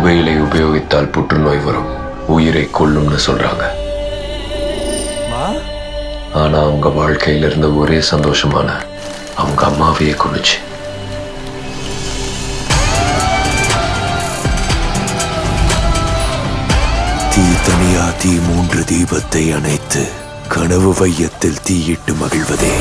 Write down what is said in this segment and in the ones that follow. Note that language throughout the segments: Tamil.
புகையிலை உபயோகித்தால் புற்றுநோய் வரும், உயிரை கொல்லும்னு சொல்றாங்க. ஆனா அவங்க வாழ்க்கையில இருந்த ஒரே சந்தோஷமான அவங்க அம்மாவையே கொன்னுச்சு. தீ தனியா தீ 3 தீபத்தை அணைத்து கனவு வையத்தில் தீயிட்டு மகிழ்வதே.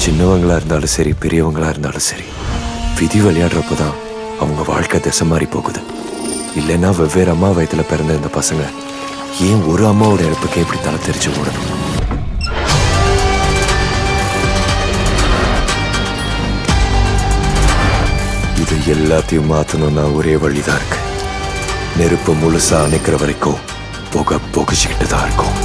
சின்னவங்களா இருந்தாலும் சரி, பெரியவங்களா இருந்தாலும் சரி, விதி விளையாடுறப்பதான் அவங்க வாழ்க்கை திசை மாறி போகுது. இல்லைன்னா வெவ்வேறு அம்மா வயத்துல பிறந்த இந்த பசங்க ஏன் ஒரு அம்மாவோட இழப்புக்கு எப்படி தலை தெரிச்சு ஓடணும்? இது எல்லாத்தையும் மாத்தணும்னா ஒரே வழிதான் இருக்கு. நெருப்பு முழுசா அணைக்கிற வரைக்கும் புகை புகைச்சிக்கிட்டு தான் இருக்கும்.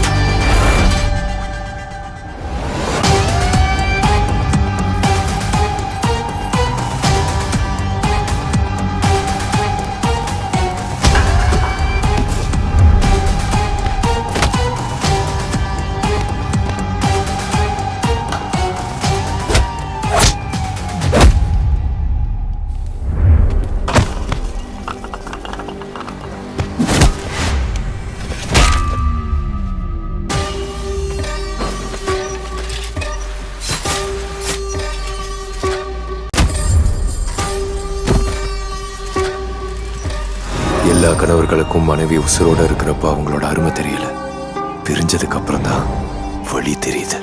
எல்லா கணவர்களுக்கும் மனைவி உசுரோட இருக்கிறப்ப அவங்களோட அருமை தெரியல. பிரிஞ்சதுக்கு அப்புறம் தான் வழி தெரியுது.